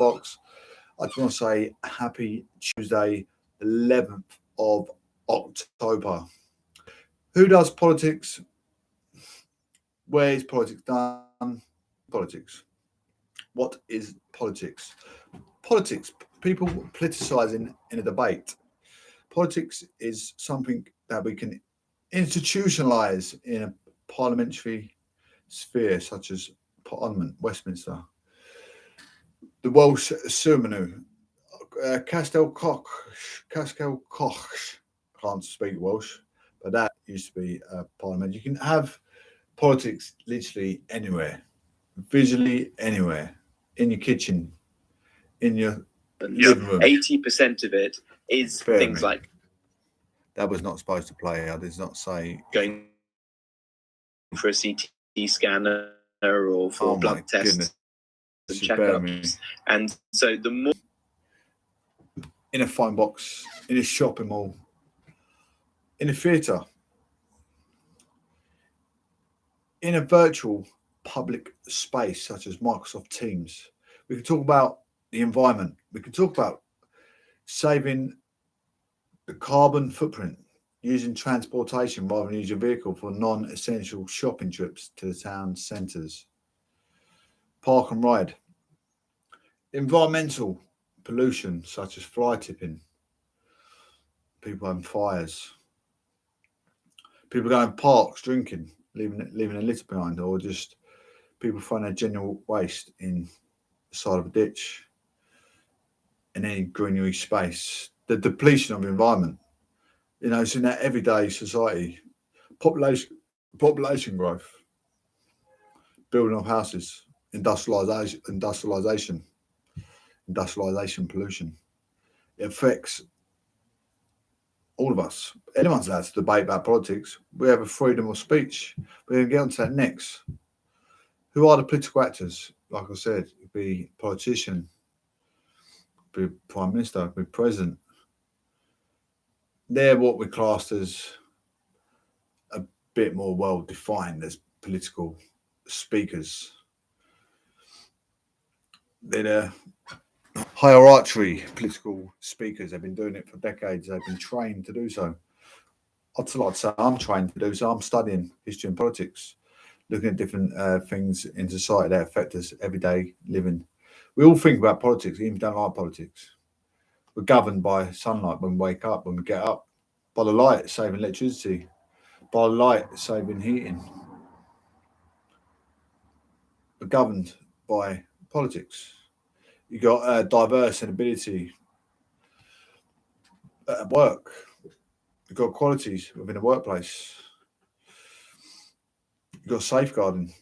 box. I just want to say happy Tuesday, 11th of October. Who does politics? Where is politics done? Politics. What is politics? Politics, people politicizing in a debate. Politics is something that we can institutionalize in a parliamentary sphere, such as Parliament, Westminster. The Welsh ceremony, Castell Coch, can't speak Welsh, but that used to be a parliament. You can have politics literally anywhere, visually anywhere, in your kitchen, in your living room. 80% of it is things like. That was not supposed to play. I did not say going for a CT scanner or for blood tests and checkups. And so the more in a phone box, in a shopping mall, in a theatre, in a virtual public space such as Microsoft Teams, we can talk about the environment. We can talk about saving the carbon footprint, using transportation rather than use your vehicle for non-essential shopping trips to the town centres. Park and ride. Environmental pollution such as fly tipping, people having fires, people going to parks drinking, leaving a litter behind, or just people throwing their general waste in the side of a ditch, in any greenery space. The depletion of the environment. You know, it's in that everyday society. Population growth, building of houses, industrialization, pollution. It affects all of us. Anyone's allowed to debate about politics. We have a freedom of speech. We're going to get onto that next. Who are the political actors? Like I said, it'd be politician, be prime minister, be president. They're what we classed as a bit more well defined as political speakers. They're the hierarchy political speakers. They've been doing it for decades. They've been trained to do so. I'd like to say I'm trained to do so. I'm studying history and politics, looking at different things in society that affect us everyday living. We all think about politics, even if we don't like politics. We're governed by sunlight when we wake up, when we get up, by the light saving electricity, by the light saving heating. We're governed by politics. You've got diverse and ability at work. You've got qualities within a workplace. You've got safeguarding.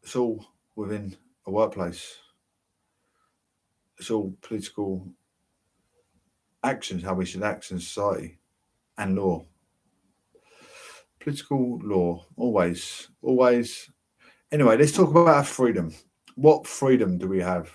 It's all within a workplace. It's all political actions, how we should act in society, and law. Political law, always. Anyway, let's talk about our freedom. What freedom do we have?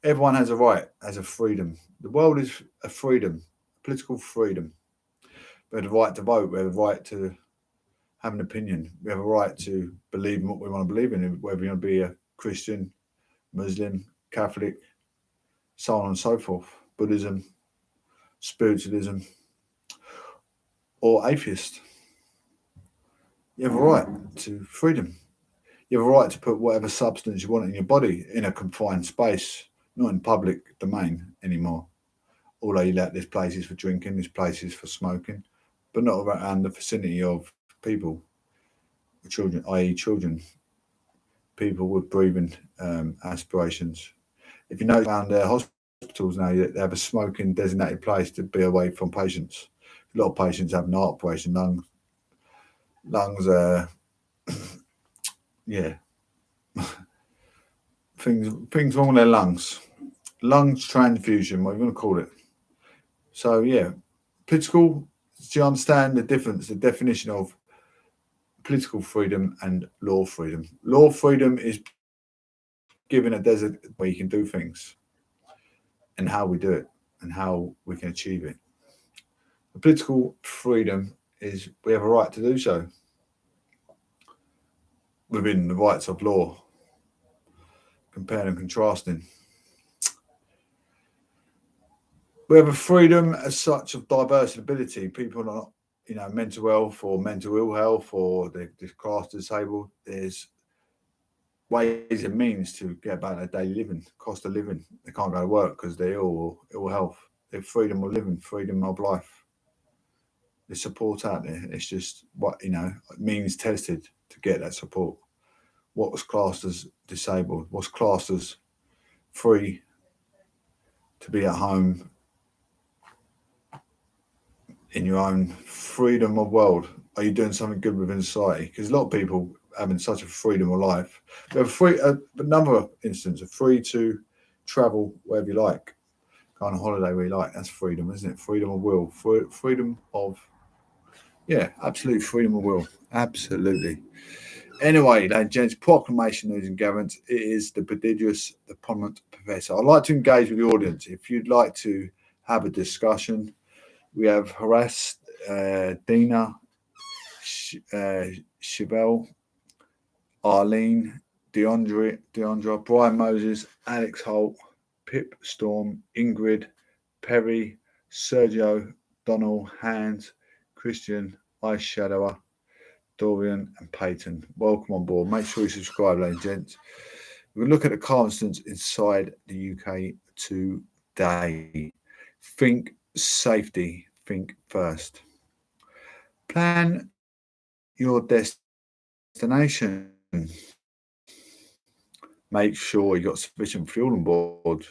Everyone has a right, has a freedom. The world is a freedom, political freedom. We have the right to vote. We have the right to have an opinion. We have a right to believe in what we want to believe in, whether you want to be a Christian, Muslim, Catholic, so on and so forth, Buddhism, spiritualism, or atheist. You have a right to freedom. You have a right to put whatever substance you want in your body in a confined space, not in public domain anymore. Although there's places for drinking, there's places for smoking, but not around the vicinity of people, children, i.e. children, people with breathing aspirations. If you know around hospitals now, they have a smoking designated place to be away from patients. A lot of patients have an heart operation, lungs, things wrong with their lungs. Lungs transfusion, what you want to call it. So political. Do you understand the difference, the definition of political freedom and law freedom? Law freedom is given a desert where you can do things and how we do it and how we can achieve it. The political freedom is we have a right to do so within the rights of law, comparing and contrasting. We have a freedom as such of diverse ability. People are not, mental health or mental ill health or they're classed disabled. There's ways and means to get about their daily living, cost of living. They can't go to work because they're ill or ill health. Their freedom of living, freedom of life. There's support out there. It's just what, means tested to get that support. What was classed as disabled? What's classed as free to be at home in your own freedom of world? Are you doing something good within society? Because a lot of people having such a freedom of life. We have another instance of free to travel wherever you like, go on a holiday where you like. That's freedom, isn't it? Freedom of will, freedom of, absolute freedom of will, absolutely. Anyway, ladies and gents, proclamation, ladies and gents, it is the prodigious, the prominent professor. I'd like to engage with the audience. If you'd like to have a discussion, we have harassed Dina, Chevelle, Arlene, Deandra, Brian Moses, Alex Holt, Pip Storm, Ingrid, Perry, Sergio, Donald, Hans, Christian, Ice Shadower, Dorian, and Peyton. Welcome on board. Make sure you subscribe, ladies and gents. We'll look at the constants inside the UK today. Think safety. Think first. Plan your destination. Make sure you got sufficient fuel on board.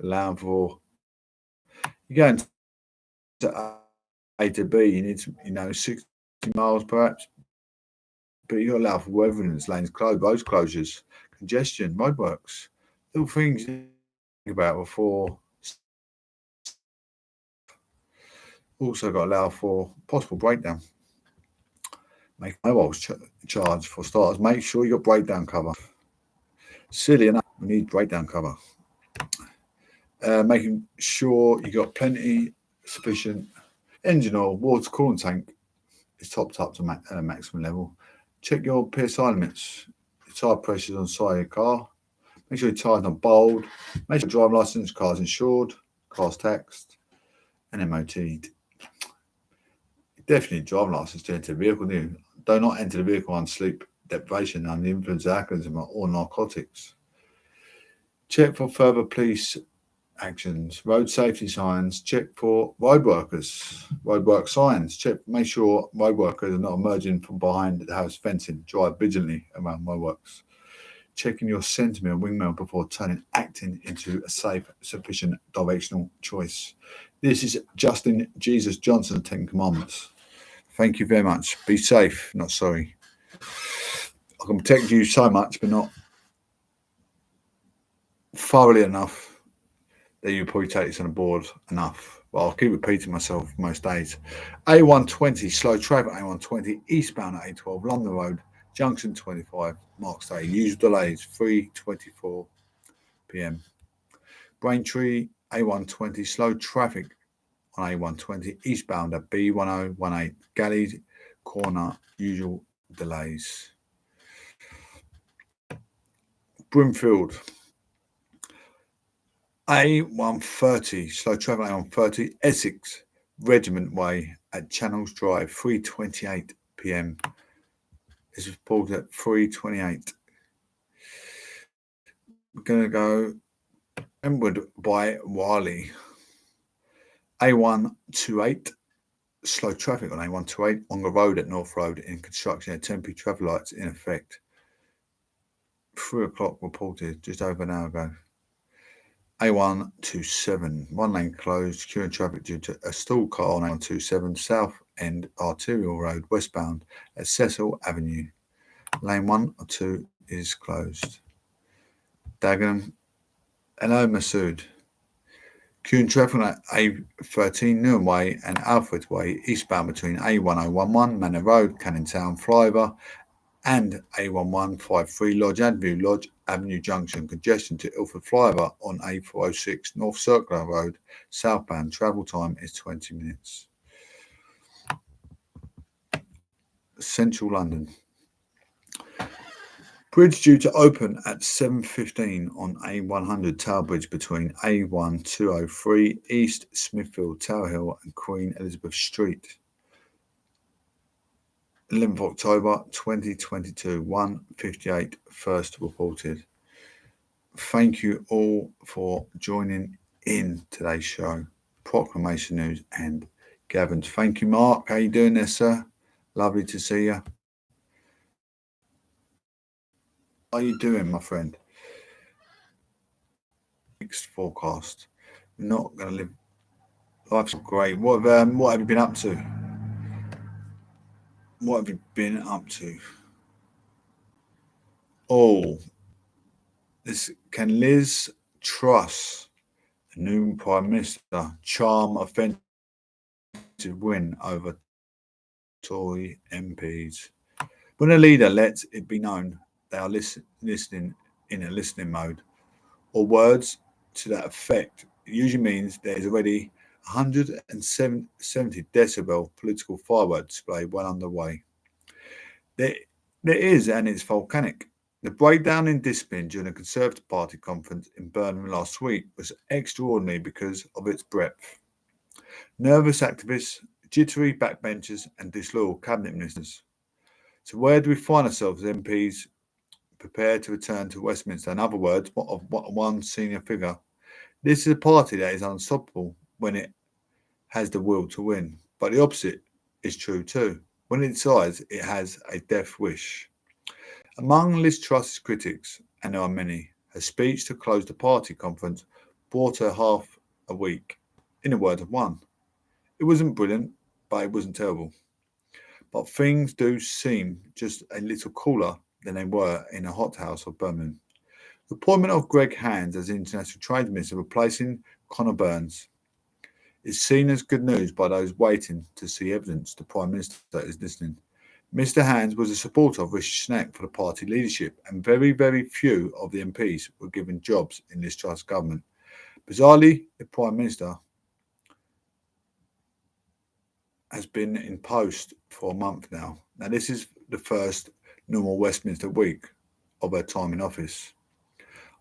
Allowing for you're going to A to B. You need 60 miles perhaps, but you got to allow for weather lanes closed, roads closures, congestion, roadworks, little things you think about before. Also got to allow for possible breakdown. Make mobiles charge for starters. Make sure you got breakdown cover. Silly enough, we need breakdown cover. Making sure you got plenty, sufficient engine oil, water coolant tank is topped up to maximum level. Check your PSI limits, your tyre pressures on the side of your car. Make sure your tyres not bold. Make sure your driving licence, car's insured, car's taxed, and MOT'd. Definitely driving licence to enter the vehicle. Do not enter the vehicle on sleep deprivation under the influence of alcoholism or narcotics. Check for further police actions, road safety signs. Check for roadwork signs. Make sure road workers are not emerging from behind the house fencing. Drive vigilantly around roadworks. Checking your centre and wing mirror before acting into a safe, sufficient directional choice. This is Justin Jesus Johnson, 10 Commandments. Thank you very much. Be safe, not sorry. I can protect you so much, but not thoroughly enough that you probably take this on board enough. Well, I'll keep repeating myself most days. A120, slow traffic, A120, eastbound at A12, London Road, Junction 25, Marks Day. Usual delays, 3:24 p.m. Braintree, A120, slow traffic on A120, eastbound at B1018, Galley Corner, usual delays. Brimfield, A130, slow traffic A130, Essex, Regiment Way at Channels Drive, 3:28 p.m. This was pulled at 3:28. We're going to go inward by Wiley. A128, slow traffic on A128 on the road at North Road in construction. Temporary traffic lights in effect. 3 o'clock reported just over an hour ago. A127, one lane closed, queuing traffic due to a stalled car on A127 South End Arterial Road westbound at Cecil Avenue. Lane 1 or 2 is closed. Dagenham, hello Masood. Queuing traffic on A13 Newham Way and Alfred Way eastbound between A1011 Manor Road, Canning Town Flyover and A1153 Lodge Avenue Junction. Congestion to Ilford Flyover on A406 North Circular Road southbound. Travel time is 20 minutes. Central London. Bridge due to open at 7:15 on A100 Tower Bridge between A1203 East Smithfield Tower Hill and Queen Elizabeth Street. 11th October 2022, 1:58 first reported. Thank you all for joining in today's show. Proclamation News and Gavin's. Thank you, Mark. How you doing there, sir? Lovely to see you. How are you doing, my friend? Next forecast. We're not going to live. Life's great. What have you been up to? What have you been up to? Oh, can Liz Truss, the new Prime Minister, charm offensive win over Tory MPs? When a leader lets it be known they are listening in a listening mode, or words to that effect, it usually means there is already 170 decibel political firework display well underway. There is, and it's volcanic. The breakdown in discipline during a Conservative Party conference in Birmingham last week was extraordinary because of its breadth. Nervous activists, jittery backbenchers, and disloyal cabinet ministers. So where do we find ourselves as MPs prepared to return to Westminster? In other words, one senior figure. This is a party that is unstoppable when it has the will to win. But the opposite is true too. When it decides, it has a death wish. Among Liz Truss's critics, and there are many, her speech to close the party conference brought her half a week. In the words of one, it wasn't brilliant, but it wasn't terrible. But things do seem just a little cooler than they were in a hothouse of Birmingham. The appointment of Greg Hands as International Trade Minister replacing Conor Burns is seen as good news by those waiting to see evidence the Prime Minister is listening. Mr. Hands was a supporter of Rishi Sunak for the party leadership, and very, very few of the MPs were given jobs in this Truss government. Bizarrely, the Prime Minister has been in post for a month now. Now, this is the first normal Westminster week of her time in office.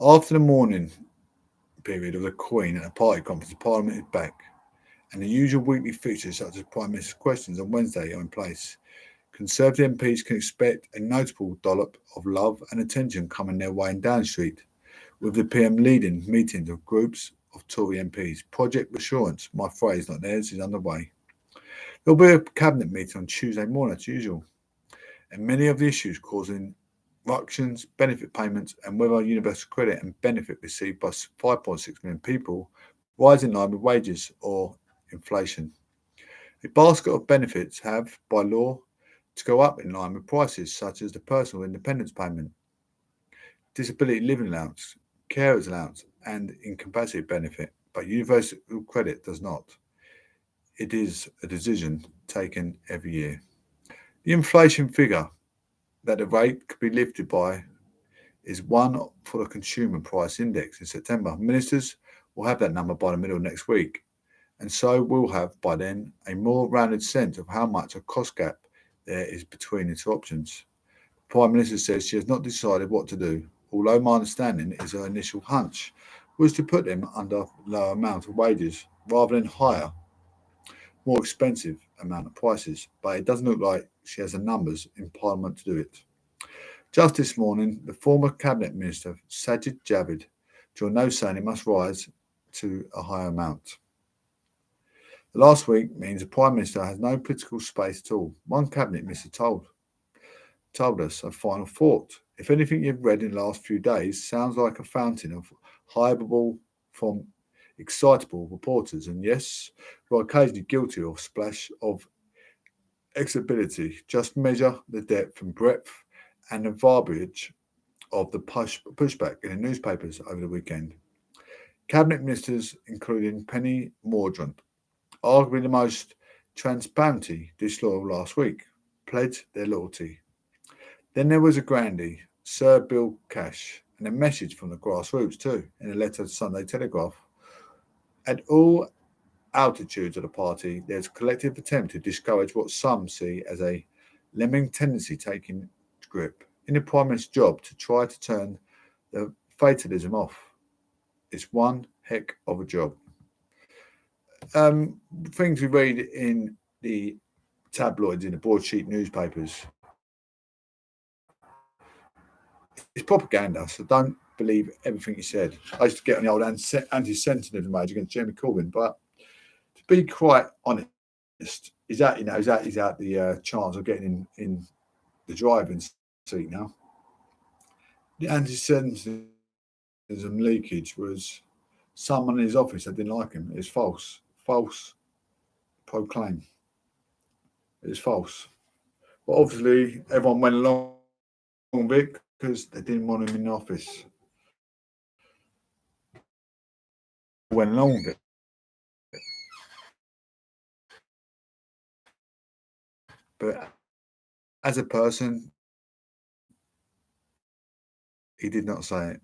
After the mourning period of the Queen at a party conference, Parliament is back, and the usual weekly fixtures such as Prime Minister's questions on Wednesday are in place. Conservative MPs can expect a notable dollop of love and attention coming their way in Downing Street, with the PM leading meetings of groups of Tory MPs. Project Assurance, my phrase, not theirs, is underway. There will be a cabinet meeting on Tuesday morning as usual, and many of the issues causing ructions, benefit payments, and whether universal credit and benefit received by 5.6 million people rise in line with wages or inflation. A basket of benefits have, by law, to go up in line with prices such as the personal independence payment, disability living allowance, carers allowance, and incapacity benefit, but universal credit does not. It is a decision taken every year. The inflation figure that the rate could be lifted by is one for the consumer price index in September. Ministers will have that number by the middle of next week, and so we'll have by then a more rounded sense of how much a cost gap there is between the two options. The Prime Minister says she has not decided what to do, although my understanding is her initial hunch was to put them under lower amount of wages rather than higher, more expensive amount of prices, but it doesn't look like she has the numbers in Parliament to do it. Just this morning, the former Cabinet Minister, Sajid Javid, joined those saying it must rise to a higher amount. The last week means the Prime Minister has no political space at all. One Cabinet Minister told us a final thought. If anything you've read in the last few days sounds like a fountain of hyperbole from excitable reporters, and yes, we're occasionally guilty of splash of excitability, just measure the depth and breadth and the verbiage of the pushback in the newspapers over the weekend. Cabinet ministers, including Penny Mordaunt, arguably the most transparently disloyal last week, pledged their loyalty. Then there was a grandee, Sir Bill Cash, and a message from the grassroots too, in a letter to Sunday Telegraph. At all altitudes of the party, there's a collective attempt to discourage what some see as a lemming tendency taking grip. in the Prime Minister's job to try to turn the fatalism off. It's one heck of a job. Things we read in the tabloids, in the broadsheet newspapers, it's propaganda, so don't believe everything he said. I used to get on the old anti-Sentinism rage against Jeremy Corbyn, but to be quite honest, he's out the chance of getting in the driving seat now. The anti-Semitism leakage was someone in his office that didn't like him. It's false proclaim. It's false. But obviously, everyone went along with it because they didn't want him in the office. Went along with it. But as a person, he did not say it.